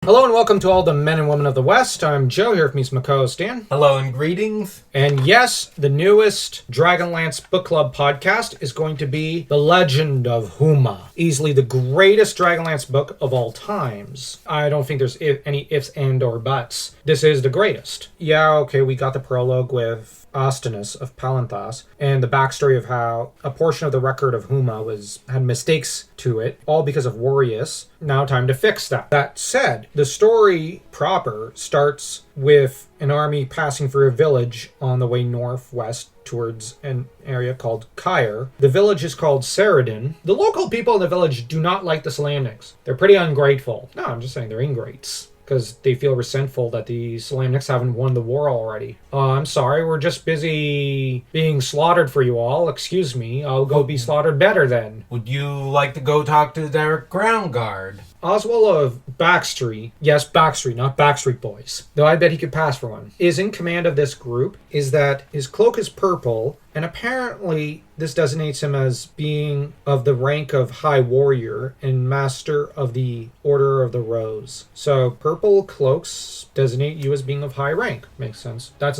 Hello and welcome to all the men and women of the West. I'm Joe here with me, my co-host Dan. Hello and greetings. And yes, the newest Dragonlance Book Club podcast is going to be The Legend of Huma. Easily the greatest Dragonlance book of all times. I don't think there's any ifs and or buts. This is the greatest. Yeah, okay, we got the prologue with Ostinus of Palanthas, and the backstory of how a portion of the record of Huma had mistakes to it, all because of Warrius. Now time to fix that. That said, the story proper starts with an army passing through a village on the way northwest towards an area called Cair. The village is called Ceridon. The local people in the village do not like the Solamnics. They're pretty ungrateful. No, I'm just saying they're ingrates, because they feel resentful that the Solamnics haven't won the war already. I'm sorry, we're just busy being slaughtered for you all. Excuse me, I'll go be slaughtered better then. Would you like to go talk to their ground guard? Oswald of Backstreet, yes, Backstreet, not Backstreet Boys, though I bet he could pass for one, is in command of this group, is that his cloak is purple, and apparently this designates him as being of the rank of High Warrior and Master of the Order of the Rose. So purple cloaks designate you as being of high rank. Makes sense. That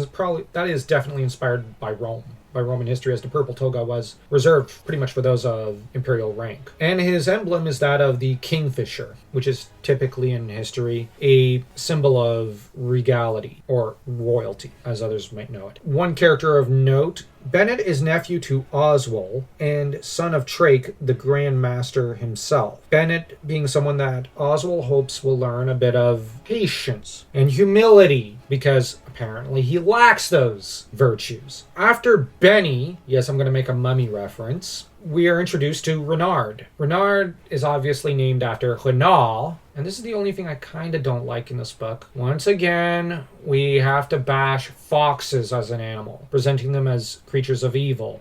is definitely inspired by Rome. By Roman history, as the purple toga was reserved pretty much for those of imperial rank. And his emblem is that of the kingfisher, which is typically in history a symbol of regality, or royalty, as others might know it. One character of note, Bennett is nephew to Oswald and son of Trake, the Grand Master himself. Bennett being someone that Oswald hopes will learn a bit of patience and humility, because apparently he lacks those virtues. After Benny, yes, I'm going to make a mummy reference, we are introduced to Renard. Renard is obviously named after Renal, and this is the only thing I kind of don't like in this book. Once again, we have to bash foxes as an animal, presenting them as creatures of evil.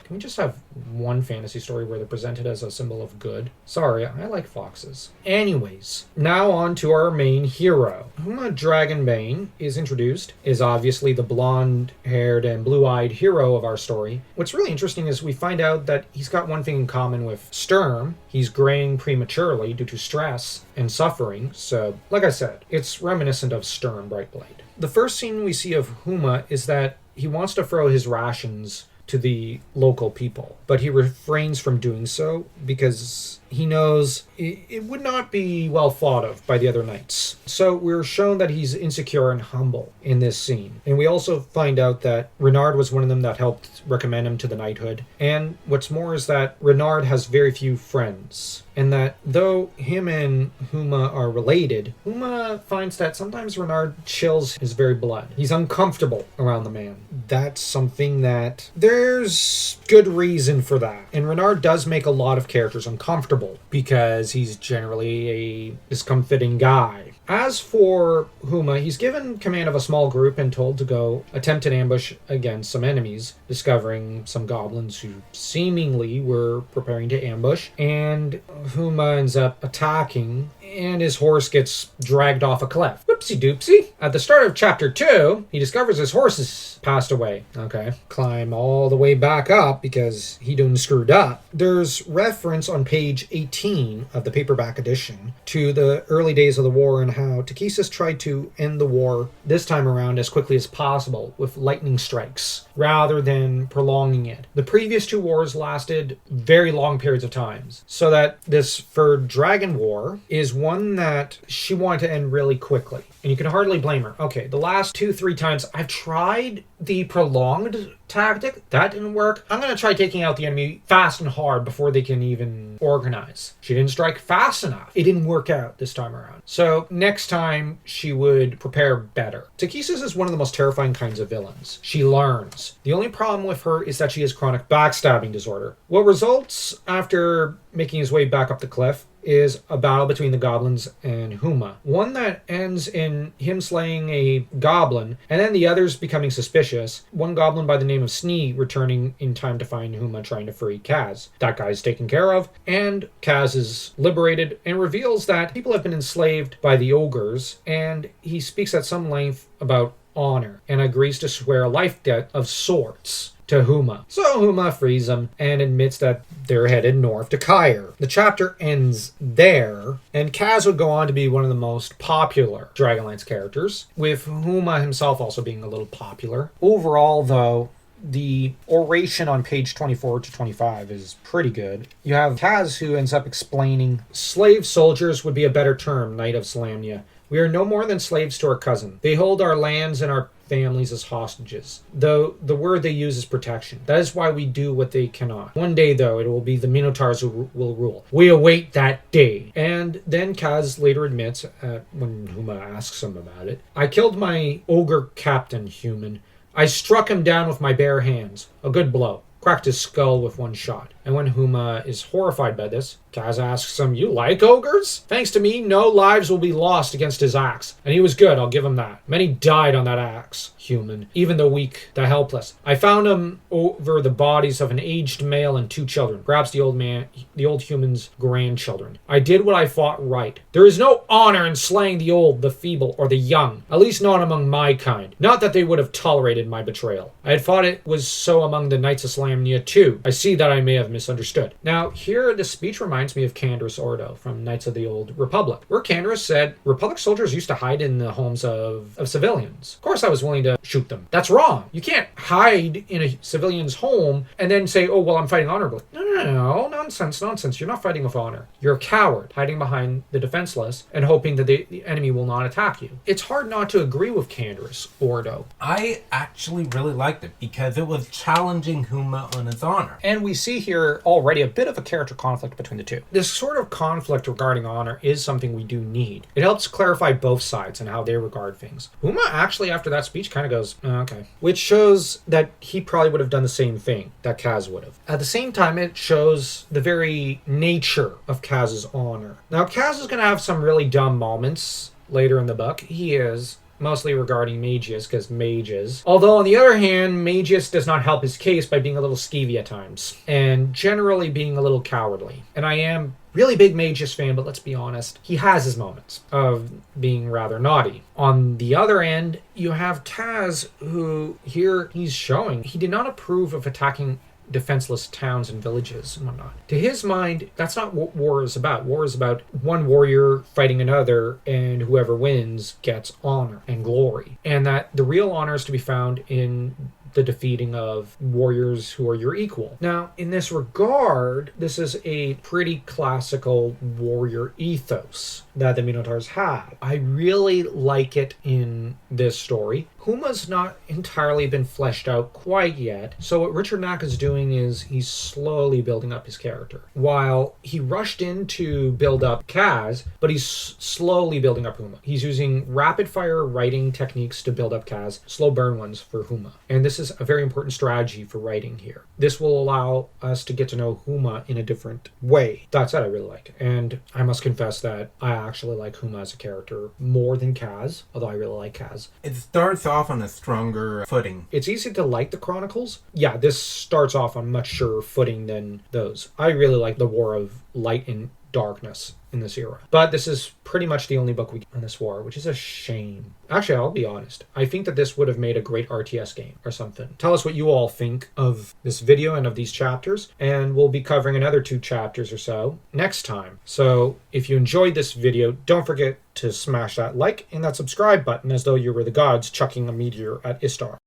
Can we just have one fantasy story where they're presented as a symbol of good? Sorry, I like foxes. Anyways, now on to our main hero. Huma Dragonbane is introduced, is obviously the blonde-haired and blue-eyed hero of our story. What's really interesting is we find out that he's got one thing in common with Sturm. He's graying prematurely due to stress and suffering, so like I said, it's reminiscent of Sturm Brightblade. The first scene we see of Huma is that he wants to throw his rations to the local people, but he refrains from doing so because he knows it would not be well thought of by the other knights. So we're shown that he's insecure and humble in this scene. And we also find out that Renard was one of them that helped recommend him to the knighthood. And what's more is that Renard has very few friends. And that though him and Huma are related, Huma finds that sometimes Renard chills his very blood. He's uncomfortable around the man. That's something that there's good reason for that. And Renard does make a lot of characters uncomfortable because he's generally a discomfiting guy. As for Huma, he's given command of a small group and told to go attempt an ambush against some enemies, discovering some goblins who seemingly were preparing to ambush, and Huma ends up attacking, and his horse gets dragged off a cliff. Whoopsie doopsie. At the start of chapter 2, he discovers his horse has passed away. Okay. Climb all the way back up because he done screwed up. There's reference on page 18 of the paperback edition to the early days of the war and how Takhisis tried to end the war this time around as quickly as possible with lightning strikes rather than prolonging it. The previous two wars lasted very long periods of times, so that this third Dragon War is one that she wanted to end really quickly. And you can hardly blame her. Okay, the last 2-3 times I've tried the prolonged tactic. That didn't work. I'm going to try taking out the enemy fast and hard before they can even organize. She didn't strike fast enough. It didn't work out this time around. So next time she would prepare better. Takhisis is one of the most terrifying kinds of villains. She learns. The only problem with her is that she has chronic backstabbing disorder. What results after making his way back up the cliff is a battle between the goblins and Huma. One that ends in him slaying a goblin, and then the others becoming suspicious. One goblin by the name of Snee returning in time to find Huma trying to free Kaz. That guy's taken care of, and Kaz is liberated and reveals that people have been enslaved by the ogres, and he speaks at some length about honor and agrees to swear a life debt of sorts to Huma. So Huma frees them and admits that they're headed north to Caire. The chapter ends there, and Kaz would go on to be one of the most popular Dragonlance characters, with Huma himself also being a little popular. Overall, though, the oration on page 24 to 25 is pretty good. You have Kaz who ends up explaining, slave soldiers would be a better term, Knight of Salamnia. We are no more than slaves to our cousin. They hold our lands and our families as hostages, though the word they use is protection. That is why we do what they cannot. One day, though, it will be the Minotaurs who will rule. We await that day. And then Kaz later admits, when Huma asks him about it, I killed my ogre captain, human. I struck him down with my bare hands. A good blow. Cracked his skull with one shot. And when Huma is horrified by this, Kaz asks him, you like ogres? Thanks to me, no lives will be lost against his axe. And he was good, I'll give him that. Many died on that axe, human. Even the weak, the helpless. I found him over the bodies of an aged male and 2 children. Perhaps the old human's grandchildren. I did what I thought right. There is no honor in slaying the old, the feeble, or the young. At least not among my kind. Not that they would have tolerated my betrayal. I had thought it was so among the Knights of Salamnia too. I see that I may have misunderstood. Now, here the speech reminds me of Canderous Ordo from Knights of the Old Republic, where Canderous said Republic soldiers used to hide in the homes of civilians. Of course I was willing to shoot them. That's wrong. You can't hide in a civilian's home and then say, oh, well, I'm fighting honorably. No, nonsense. You're not fighting with honor. You're a coward, hiding behind the defenseless and hoping that the enemy will not attack you. It's hard not to agree with Canderous Ordo. I actually really liked it because it was challenging Huma on his honor. And we see here already a bit of a character conflict between the two. This sort of conflict regarding honor is something we do need. It helps clarify both sides and how they regard things. Huma actually, after that speech, kind of goes, okay. Which shows that he probably would have done the same thing that Kaz would have. At the same time, it shows the very nature of Kaz's honor. Now, Kaz is going to have some really dumb moments later in the book. He is. Mostly regarding Magius, because mages. Although, on the other hand, Magius does not help his case by being a little skeevy at times, and generally being a little cowardly. And I am really big Magius fan, but let's be honest, he has his moments of being rather naughty. On the other end, you have Kaz, who here he's showing he did not approve of attacking defenseless towns and villages and whatnot. To his mind, that's not what war is about. War is about one warrior fighting another, and whoever wins gets honor and glory. And that the real honor is to be found in the defeating of warriors who are your equal. Now, in this regard, this is a pretty classical warrior ethos that the Minotaurs have. I really like it in this story. Huma's not entirely been fleshed out quite yet, so what Richard Knack is doing is he's slowly building up his character. While he rushed in to build up Kaz, but he's slowly building up Huma. He's using rapid-fire writing techniques to build up Kaz, slow burn ones for Huma. And this is a very important strategy for writing here. This will allow us to get to know Huma in a different way. That said, I really like it. And I must confess that I actually like Huma as a character more than Kaz, although I really like Kaz. It starts off on a stronger footing. It's easy to like the Chronicles. Yeah, this starts off on much surer footing than those. I really like the War of Light and Darkness in this era. But this is pretty much the only book we get on this war, which is a shame. Actually, I'll be honest. I think that this would have made a great RTS game or something. Tell us what you all think of this video and of these chapters, and we'll be covering another 2 chapters or so next time. So if you enjoyed this video, don't forget to smash that like and that subscribe button as though you were the gods chucking a meteor at Istar.